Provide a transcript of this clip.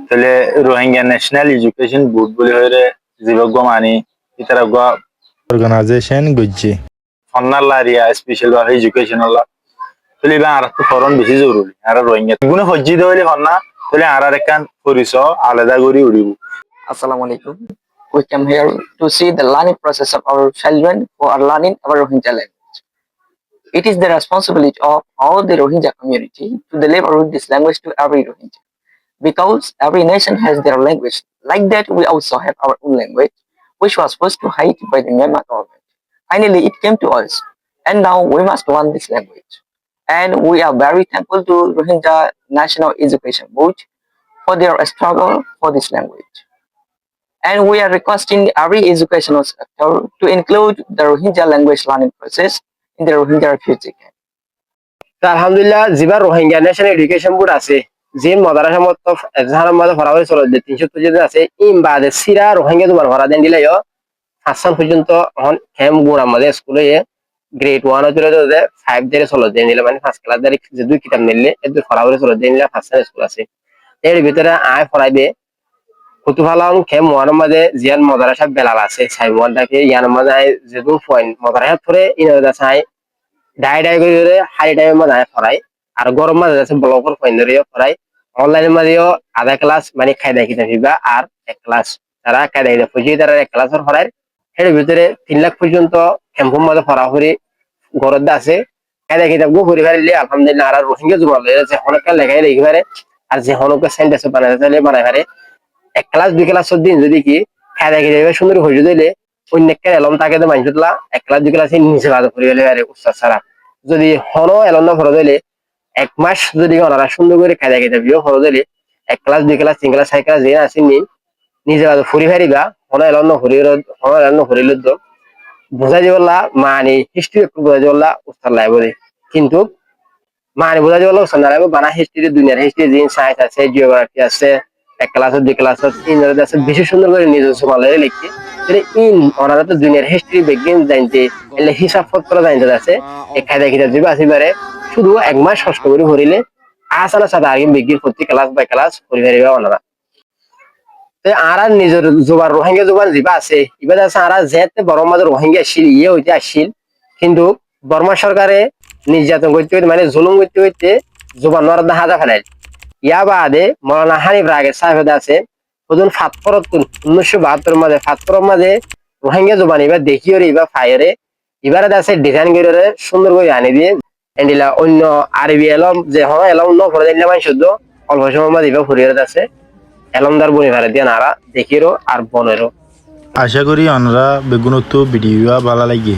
তাহলে Rohingya national education board বলে হয়ে জীবজ্ঞ মানি ইতারা অর্গানাইজেশন গজ্জি ফন্নাল্লারিয়া স্পেশাল ভাবে এডুকেশন হলা তাহলে বা আর তো ফরন বেশি জরুরি আর রোহিঙ্গা গুলো হজ্জি দেওয়ালে হন্না তাহলে আর একখান পরিচয় আলাদা করে উড়িব। Assalamu alaikum. We came here to see the learning process of our children who are learning our Rohingya language. It is the responsibility of all the Rohingya community to deliver this language to every Rohingya. Because every nation has their language. Like that, we also have our own language, which was first to hide by the Myanmar government. Finally, it came to us, and now we must learn this language. And we are very thankful to Rohingya National Education Board for their struggle for this language. And we are requesting every educational sector to include the Rohingya language learning process in the Rohingya refugee camp. আলহামদুলিল্লাহ zipper Rohingya national education board আছে যে মাদ্রাসা মত জাহার মধ্যে পড়া হয়ে চলে 300 জন আছে ইম বাদে সিরা রোহিঙ্গা দুবার ভরা দেন দিলাইও হাসান পর্যন্ত হন হেম গুণ আমাদের স্কুলে গ্রেড 1 ধরে ধরে 5 ধরে চলে দেন দিলে মানে ফার্স্ট ক্লাস ধরে যে দুই কিতাব নিলে এত পড়া হয়ে চলে দেন দিলে হাসান স্কুল আছে এর ভিতরে আয় পড়াইবে কুতুহালাম খেম ওয়ানের মধ্যে জিয়ান মাদ্রাসা বেলাল আছে সাইওয়ানটাকে ইয়ার মধ্যে যে দু পয়েন্ট মাদ্রাসা পড়ে ইনদা চাই ডাই ডাই করে হাই টাইমের মধ্যে পড়াই আর গরম মাঝে আছে ব্লকের পয়েন্ট ধরে পড়াই অনলাইনের মধ্যেও আধা ক্লাস মানে খাইদা কিতাব দিবা আর এক ক্লাস তারা খাইদা কিতাব ফুজি তারা এক ক্লাসের পড়াই এর ভিতরে 3 লাখ পর্যন্ত ক্যাম্পের মধ্যে পড়াহরি গরদ আছে খাইদা কিতাব গো পড়ি পারলে আলহামদুলিল্লাহ আর রোহিঙ্গা জুমাল যে অনেক লেখাই লিখবারে আর যে হনকে সেন্টেন্স বানাতে চাইলে বানাই পারে এক ক্লাস দুই ক্লাসের দিন যদি কি খাইদা কিতাব সুন্দর হয়ে দিলে অন্যকে এলম তাকে তো মাইনতলা এক ক্লাস দুই ক্লাসে নিচে বাদ পড়ি গেলে আরে উস্তাদ ছাড়া যদি হনো এলন না ফরজ হইলে এক মাস যদি ওনারা সুন্দর করে খাইদা কিতাব ফরজ হইলে এক ক্লাস দুই ক্লাস তিন ক্লাস চার ক্লাস যে আসেনি নিজে বাদ ফুরি ফারিবা হনো এলন না ফুরিল বোঝা যাবলা মানে হিস্ট্রি একটু বোঝা যাবলা উস্তাদ লাইবরে কিন্তু মানে বোঝা যাবলা উস্তাদ লাইব বানা হিস্ট্রি দুনিয়ার হিস্ট্রি জিন সায়েন্স আছে জিওগ্রাফি আছে এক ক্লাস দুই ক্লাস ইংরেজি আছে বেশি সুন্দর করে নিজস্ব ভালো লিখে ইন ওনারা তো দুনিয়ার হিস্ট্রি বিজ্ঞান জানতে এলে হিসাব পত্র জানতে আছে এই খাইদা কিতাব দিবা আসিবারে শুধু এক মাস কষ্ট করে ভরিলে আসানা সাথে আগে বিজ্ঞান প্রতি ক্লাস বাই ক্লাস পরিবারিবা ওনারা আর নিজের জোবার রোহিঙ্গা জোবান যিবা আছে এবার আছে আর যেতে বড় মাঝে রোহিঙ্গা আসছিল ইয়ে হইতে আসছিল কিন্তু বর্মা সরকারে নির্যাতন করতে হইতে মানে জুলুম করতে হইতে জোবান নোয়ার হাজা ফেলাই ইয়া বাদে মৌলানা হানিফ রাগের সাহেব আছে ওজন 1972 মাঝে 72 মাঝে রোহিঙ্গা জোবান এবার দেখিও রে এবার ফায়ারে এবারে আছে ডিজাইন করে সুন্দর করে আনি দিয়ে এন্ডিলা অন্য আরবি এলম যে হয় এলম ন করে দিলে মানে শুদ্ধ অল্প সময় মাঝে এবার ফুরিয়ে আছে এলমদার বনি ভাড়া দিয়ে নারা দেখিরো আর বনেরও আশা করি অনরা বেগুনতো ভিডিও ভালো লাগে।